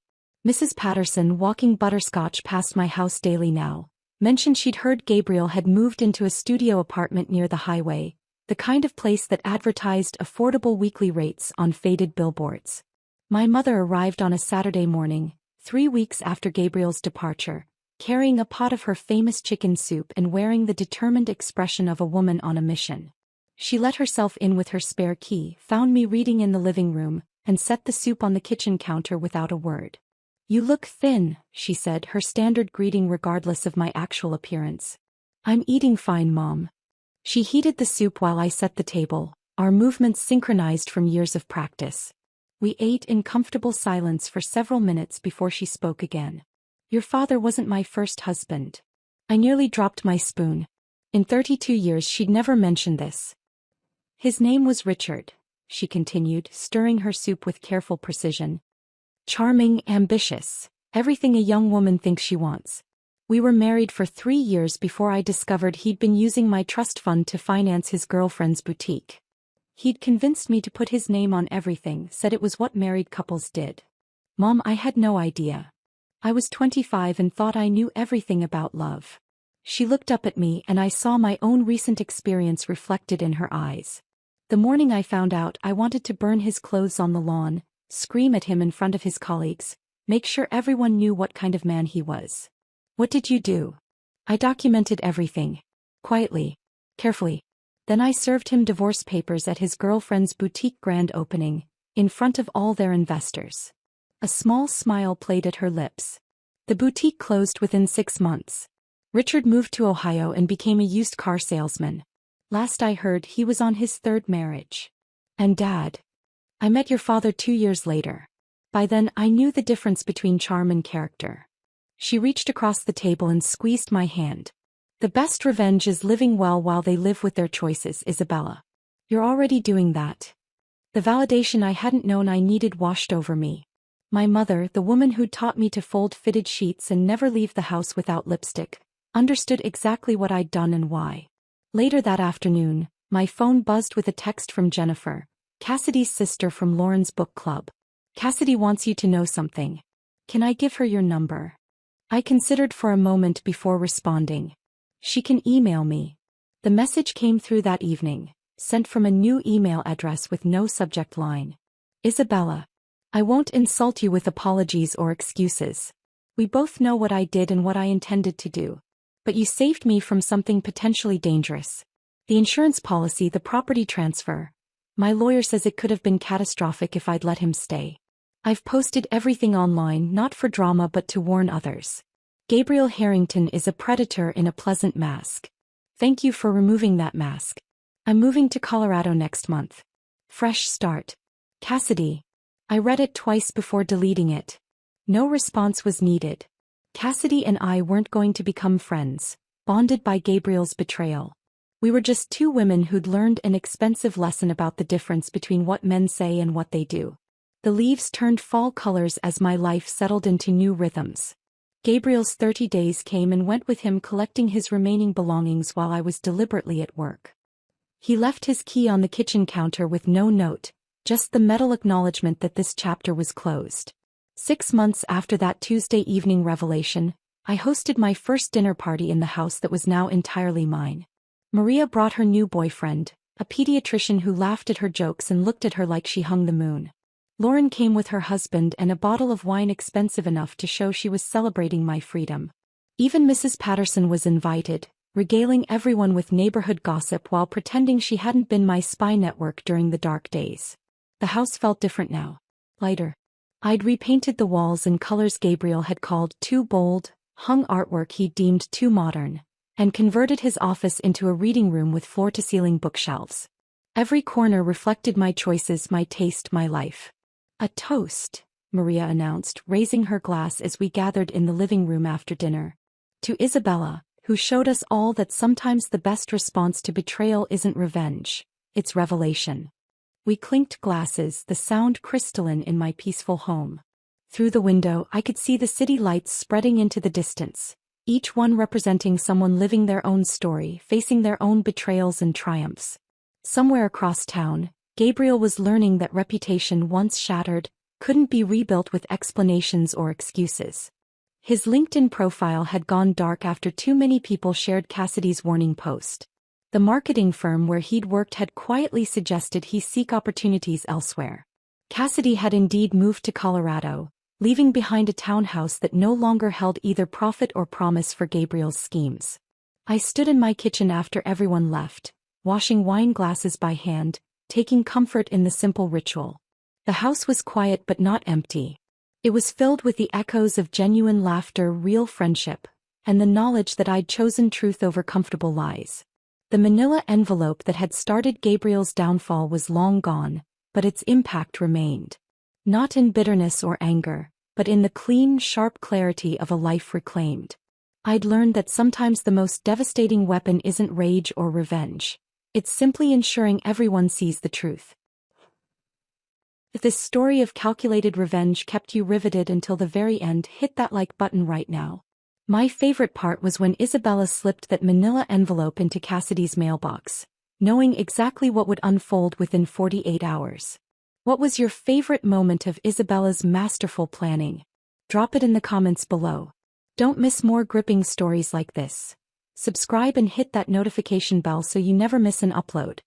Mrs. Patterson, walking butterscotch past my house daily now, mentioned she'd heard Gabriel had moved into a studio apartment near the highway, the kind of place that advertised affordable weekly rates on faded billboards. My mother arrived on a Saturday morning, 3 weeks after Gabriel's departure, carrying a pot of her famous chicken soup and wearing the determined expression of a woman on a mission. She let herself in with her spare key, found me reading in the living room, and set the soup on the kitchen counter without a word. You look thin, she said, her standard greeting regardless of my actual appearance. I'm eating fine, Mom. She heated the soup while I set the table, our movements synchronized from years of practice. We ate in comfortable silence for several minutes before she spoke again. Your father wasn't my first husband. I nearly dropped my spoon. In 32 years she'd never mentioned this. His name was Richard, she continued, stirring her soup with careful precision. Charming, ambitious, everything a young woman thinks she wants. We were married for 3 years before I discovered he'd been using my trust fund to finance his girlfriend's boutique. He'd convinced me to put his name on everything, said it was what married couples did. Mom, I had no idea. I was 25 and thought I knew everything about love. She looked up at me and I saw my own recent experience reflected in her eyes. The morning I found out, I wanted to burn his clothes on the lawn, scream at him in front of his colleagues, make sure everyone knew what kind of man he was. What did you do? I documented everything. Quietly. Carefully. Then I served him divorce papers at his girlfriend's boutique grand opening, in front of all their investors. A small smile played at her lips. The boutique closed within 6 months. Richard moved to Ohio and became a used car salesman. Last I heard, he was on his 3rd marriage. And Dad? I met your father 2 years later. By then I knew the difference between charm and character. She reached across the table and squeezed my hand. The best revenge is living well while they live with their choices, Isabella. You're already doing that. The validation I hadn't known I needed washed over me. My mother, the woman who'd taught me to fold fitted sheets and never leave the house without lipstick, understood exactly what I'd done and why. Later that afternoon, my phone buzzed with a text from Jennifer, Cassidy's sister from Lauren's book club. Cassidy wants you to know something. Can I give her your number? I considered for a moment before responding. She can email me. The message came through that evening, sent from a new email address with no subject line. Isabella. I won't insult you with apologies or excuses. We both know what I did and what I intended to do. But you saved me from something potentially dangerous. The insurance policy, the property transfer. My lawyer says it could have been catastrophic if I'd let him stay. I've posted everything online, not for drama but to warn others. Gabriel Harrington is a predator in a pleasant mask. Thank you for removing that mask. I'm moving to Colorado next month. Fresh start. Cassidy. I read it twice before deleting it. No response was needed. Cassidy and I weren't going to become friends, bonded by Gabriel's betrayal. We were just 2 women who'd learned an expensive lesson about the difference between what men say and what they do. The leaves turned fall colors as my life settled into new rhythms. Gabriel's 30 days came and went with him, collecting his remaining belongings while I was deliberately at work. He left his key on the kitchen counter with no note, just the metal acknowledgement that this chapter was closed. 6 months after that Tuesday evening revelation, I hosted my first dinner party in the house that was now entirely mine. Maria brought her new boyfriend, a pediatrician who laughed at her jokes and looked at her like she hung the moon. Lauren came with her husband and a bottle of wine expensive enough to show she was celebrating my freedom. Even Mrs. Patterson was invited, regaling everyone with neighborhood gossip while pretending she hadn't been my spy network during the dark days. The house felt different now. Lighter. I'd repainted the walls in colors Gabriel had called too bold, hung artwork he deemed too modern, and converted his office into a reading room with floor-to-ceiling bookshelves. Every corner reflected my choices, my taste, my life. A toast, Maria announced, raising her glass as we gathered in the living room after dinner. To Isabella, who showed us all that sometimes the best response to betrayal isn't revenge, it's revelation. We clinked glasses, the sound crystalline in my peaceful home. Through the window I could see the city lights spreading into the distance, each one representing someone living their own story, facing their own betrayals and triumphs. Somewhere across town, Gabriel was learning that reputation once shattered couldn't be rebuilt with explanations or excuses. His LinkedIn profile had gone dark after too many people shared Cassidy's warning post. The marketing firm where he'd worked had quietly suggested he seek opportunities elsewhere. Cassidy had indeed moved to Colorado, leaving behind a townhouse that no longer held either profit or promise for Gabriel's schemes. I stood in my kitchen after everyone left, washing wine glasses by hand, taking comfort in the simple ritual. The house was quiet but not empty. It was filled with the echoes of genuine laughter, real friendship, and the knowledge that I'd chosen truth over comfortable lies. The manila envelope that had started Gabriel's downfall was long gone, but its impact remained. Not in bitterness or anger, but in the clean, sharp clarity of a life reclaimed. I'd learned that sometimes the most devastating weapon isn't rage or revenge. It's simply ensuring everyone sees the truth. If this story of calculated revenge kept you riveted until the very end, hit that like button right now. My favorite part was when Isabella slipped that manila envelope into Cassidy's mailbox, knowing exactly what would unfold within 48 hours. What was your favorite moment of Isabella's masterful planning? Drop it in the comments below. Don't miss more gripping stories like this. Subscribe and hit that notification bell so you never miss an upload.